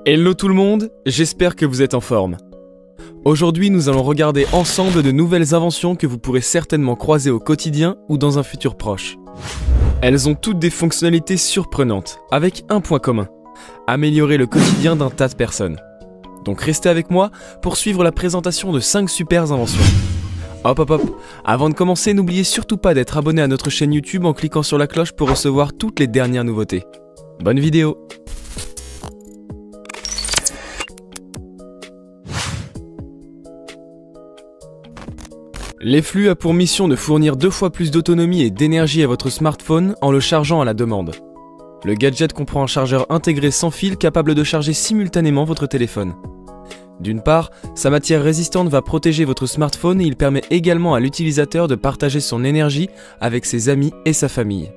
Hello tout le monde, j'espère que vous êtes en forme. Aujourd'hui, nous allons regarder ensemble de nouvelles inventions que vous pourrez certainement croiser au quotidien ou dans un futur proche. Elles ont toutes des fonctionnalités surprenantes, avec un point commun: améliorer le quotidien d'un tas de personnes. Donc restez avec moi pour suivre la présentation de 5 super inventions. Hop, avant de commencer, n'oubliez surtout pas d'être abonné à notre chaîne YouTube en cliquant sur la cloche pour recevoir toutes les dernières nouveautés. Bonne vidéo! L'Efflu a pour mission de fournir 2 fois plus d'autonomie et d'énergie à votre smartphone en le chargeant à la demande. Le gadget comprend un chargeur intégré sans fil capable de charger simultanément votre téléphone. D'une part, sa matière résistante va protéger votre smartphone et il permet également à l'utilisateur de partager son énergie avec ses amis et sa famille.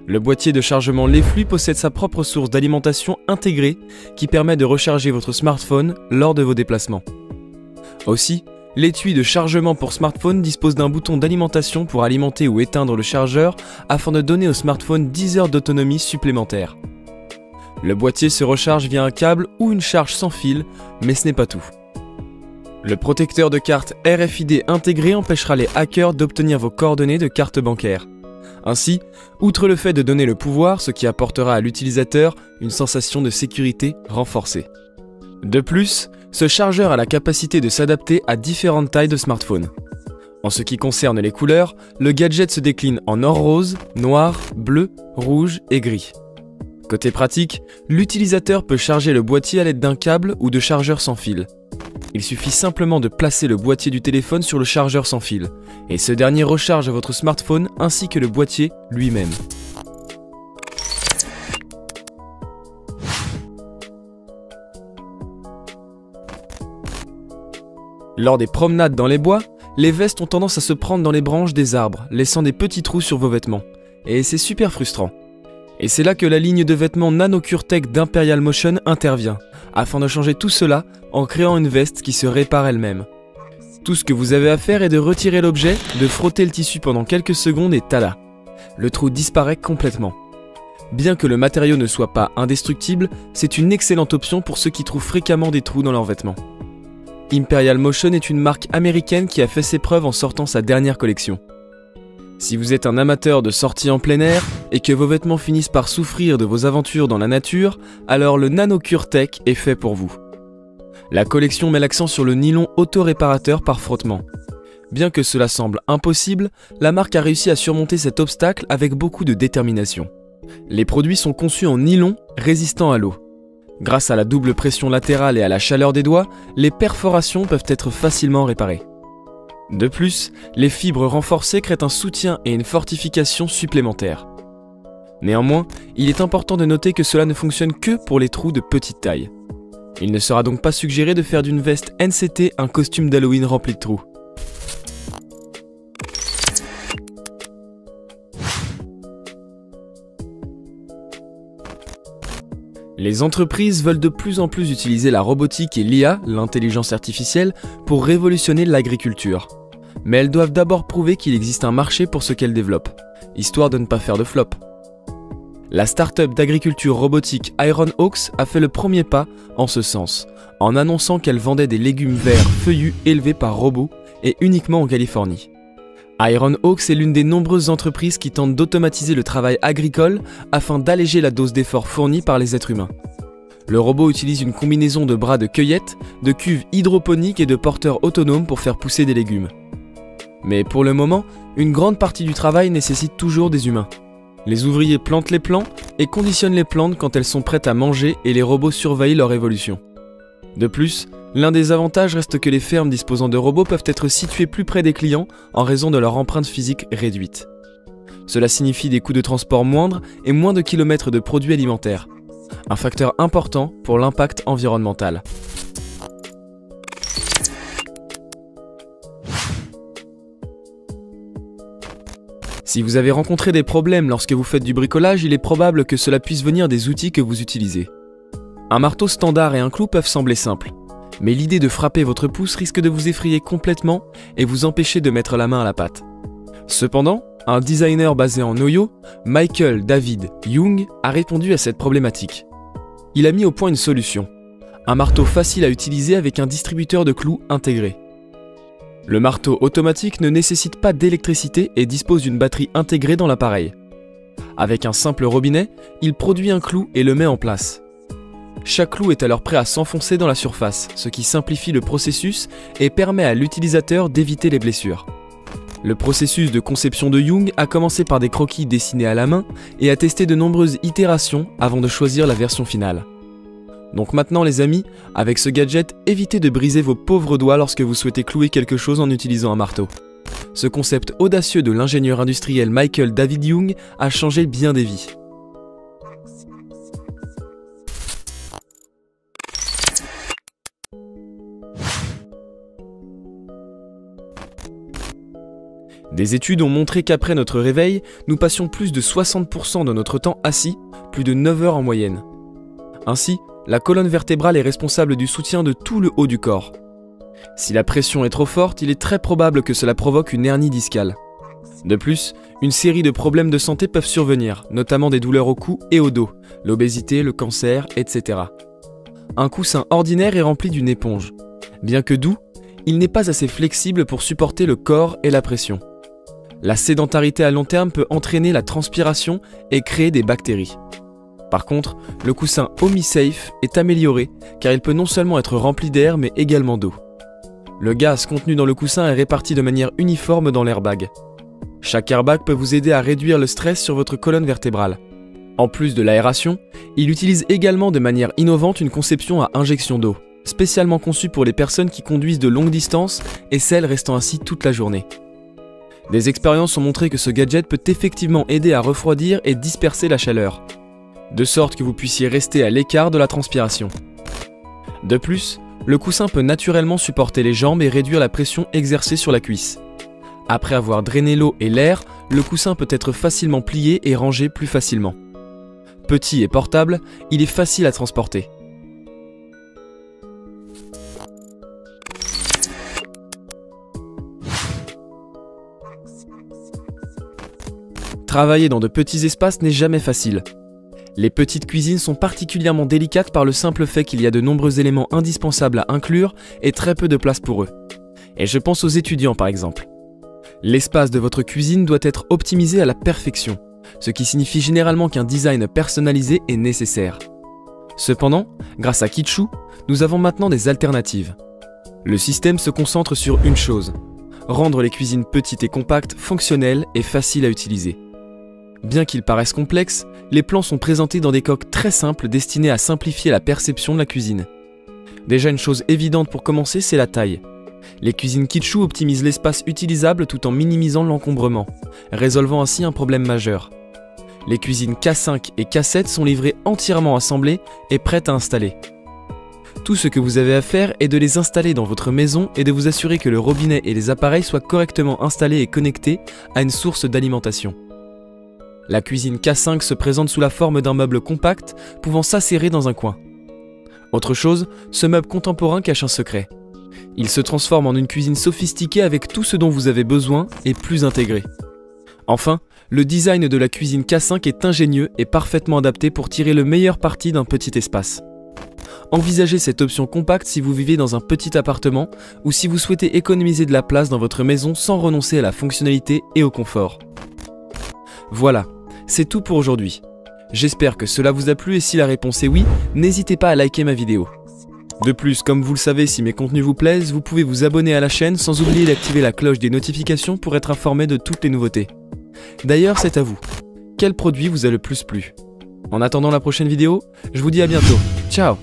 Le boîtier de chargement L'Efflu possède sa propre source d'alimentation intégrée qui permet de recharger votre smartphone lors de vos déplacements. Aussi, l'étui de chargement pour smartphone dispose d'un bouton d'alimentation pour alimenter ou éteindre le chargeur afin de donner au smartphone 10 heures d'autonomie supplémentaire. Le boîtier se recharge via un câble ou une charge sans fil, mais ce n'est pas tout. Le protecteur de carte RFID intégré empêchera les hackers d'obtenir vos coordonnées de carte bancaire. Ainsi, outre le fait de donner le pouvoir, ce qui apportera à l'utilisateur une sensation de sécurité renforcée. De plus, ce chargeur a la capacité de s'adapter à différentes tailles de smartphone. En ce qui concerne les couleurs, le gadget se décline en or rose, noir, bleu, rouge et gris. Côté pratique, l'utilisateur peut charger le boîtier à l'aide d'un câble ou de chargeur sans fil. Il suffit simplement de placer le boîtier du téléphone sur le chargeur sans fil, et ce dernier recharge votre smartphone ainsi que le boîtier lui-même. Lors des promenades dans les bois, les vestes ont tendance à se prendre dans les branches des arbres, laissant des petits trous sur vos vêtements. Et c'est super frustrant. Et c'est là que la ligne de vêtements NanoCureTech d'Imperial Motion intervient, afin de changer tout cela en créant une veste qui se répare elle-même. Tout ce que vous avez à faire est de retirer l'objet, de frotter le tissu pendant quelques secondes et tada! Le trou disparaît complètement. Bien que le matériau ne soit pas indestructible, c'est une excellente option pour ceux qui trouvent fréquemment des trous dans leurs vêtements. Imperial Motion est une marque américaine qui a fait ses preuves en sortant sa dernière collection. Si vous êtes un amateur de sorties en plein air et que vos vêtements finissent par souffrir de vos aventures dans la nature, alors le NanoCureTech est fait pour vous. La collection met l'accent sur le nylon auto-réparateur par frottement. Bien que cela semble impossible, la marque a réussi à surmonter cet obstacle avec beaucoup de détermination. Les produits sont conçus en nylon résistant à l'eau. Grâce à la double pression latérale et à la chaleur des doigts, les perforations peuvent être facilement réparées. De plus, les fibres renforcées créent un soutien et une fortification supplémentaires. Néanmoins, il est important de noter que cela ne fonctionne que pour les trous de petite taille. Il ne sera donc pas suggéré de faire d'une veste NCT un costume d'Halloween rempli de trous. Les entreprises veulent de plus en plus utiliser la robotique et l'IA, l'intelligence artificielle, pour révolutionner l'agriculture. Mais elles doivent d'abord prouver qu'il existe un marché pour ce qu'elles développent, histoire de ne pas faire de flop. La start-up d'agriculture robotique Ironhawks a fait le premier pas en ce sens, en annonçant qu'elle vendait des légumes verts feuillus élevés par robots et uniquement en Californie. Ironhawks est l'une des nombreuses entreprises qui tentent d'automatiser le travail agricole afin d'alléger la dose d'effort fournie par les êtres humains. Le robot utilise une combinaison de bras de cueillette, de cuves hydroponiques et de porteurs autonomes pour faire pousser des légumes. Mais pour le moment, une grande partie du travail nécessite toujours des humains. Les ouvriers plantent les plants et conditionnent les plantes quand elles sont prêtes à manger et les robots surveillent leur évolution. De plus, l'un des avantages reste que les fermes disposant de robots peuvent être situées plus près des clients en raison de leur empreinte physique réduite. Cela signifie des coûts de transport moindres et moins de kilomètres de produits alimentaires. Un facteur important pour l'impact environnemental. Si vous avez rencontré des problèmes lorsque vous faites du bricolage, il est probable que cela puisse venir des outils que vous utilisez. Un marteau standard et un clou peuvent sembler simples, mais l'idée de frapper votre pouce risque de vous effrayer complètement et vous empêcher de mettre la main à la pâte. Cependant, un designer basé en Ohio, Michael David Young, a répondu à cette problématique. Il a mis au point une solution, Un marteau facile à utiliser avec un distributeur de clous intégré. Le marteau automatique ne nécessite pas d'électricité et dispose d'une batterie intégrée dans l'appareil. Avec un simple robinet, il produit un clou et le met en place. Chaque clou est alors prêt à s'enfoncer dans la surface, ce qui simplifie le processus et permet à l'utilisateur d'éviter les blessures. Le processus de conception de Young a commencé par des croquis dessinés à la main et a testé de nombreuses itérations avant de choisir la version finale. Donc maintenant les amis, avec ce gadget, évitez de briser vos pauvres doigts lorsque vous souhaitez clouer quelque chose en utilisant un marteau. Ce concept audacieux de l'ingénieur industriel Michael David Young a changé bien des vies. Des études ont montré qu'après notre réveil, nous passions plus de 60% de notre temps assis, plus de 9 heures en moyenne. Ainsi, la colonne vertébrale est responsable du soutien de tout le haut du corps. Si la pression est trop forte, il est très probable que cela provoque une hernie discale. De plus, une série de problèmes de santé peuvent survenir, notamment des douleurs au cou et au dos, l'obésité, le cancer, etc. Un coussin ordinaire est rempli d'une éponge. Bien que doux, il n'est pas assez flexible pour supporter le corps et la pression. La sédentarité à long terme peut entraîner la transpiration et créer des bactéries. Par contre, le coussin OmiSafe est amélioré car il peut non seulement être rempli d'air mais également d'eau. Le gaz contenu dans le coussin est réparti de manière uniforme dans l'airbag. Chaque airbag peut vous aider à réduire le stress sur votre colonne vertébrale. En plus de l'aération, il utilise également de manière innovante une conception à injection d'eau, spécialement conçue pour les personnes qui conduisent de longues distances et celles restant assis toute la journée. Des expériences ont montré que ce gadget peut effectivement aider à refroidir et disperser la chaleur, de sorte que vous puissiez rester à l'écart de la transpiration. De plus, le coussin peut naturellement supporter les jambes et réduire la pression exercée sur la cuisse. Après avoir drainé l'eau et l'air, le coussin peut être facilement plié et rangé plus facilement. Petit et portable, il est facile à transporter. Travailler dans de petits espaces n'est jamais facile. Les petites cuisines sont particulièrement délicates par le simple fait qu'il y a de nombreux éléments indispensables à inclure et très peu de place pour eux. Et je pense aux étudiants par exemple. L'espace de votre cuisine doit être optimisé à la perfection, ce qui signifie généralement qu'un design personnalisé est nécessaire. Cependant, grâce à Kitschou, nous avons maintenant des alternatives. Le système se concentre sur une chose, rendre les cuisines petites et compactes, fonctionnelles et faciles à utiliser. Bien qu'ils paraissent complexes, les plans sont présentés dans des coques très simples destinées à simplifier la perception de la cuisine. Déjà une chose évidente pour commencer, c'est la taille. Les cuisines Kitschou optimisent l'espace utilisable tout en minimisant l'encombrement, résolvant ainsi un problème majeur. Les cuisines K5 et K7 sont livrées entièrement assemblées et prêtes à installer. Tout ce que vous avez à faire est de les installer dans votre maison et de vous assurer que le robinet et les appareils soient correctement installés et connectés à une source d'alimentation. La cuisine K5 se présente sous la forme d'un meuble compact pouvant s'asserrer dans un coin. Autre chose, ce meuble contemporain cache un secret. Il se transforme en une cuisine sophistiquée avec tout ce dont vous avez besoin et plus intégré. Enfin, le design de la cuisine K5 est ingénieux et parfaitement adapté pour tirer le meilleur parti d'un petit espace. Envisagez cette option compacte si vous vivez dans un petit appartement ou si vous souhaitez économiser de la place dans votre maison sans renoncer à la fonctionnalité et au confort. Voilà, c'est tout pour aujourd'hui. J'espère que cela vous a plu et si la réponse est oui, n'hésitez pas à liker ma vidéo. De plus, comme vous le savez, si mes contenus vous plaisent, vous pouvez vous abonner à la chaîne sans oublier d'activer la cloche des notifications pour être informé de toutes les nouveautés. D'ailleurs, c'est à vous. Quel produit vous a le plus plu? En attendant la prochaine vidéo, je vous dis à bientôt. Ciao!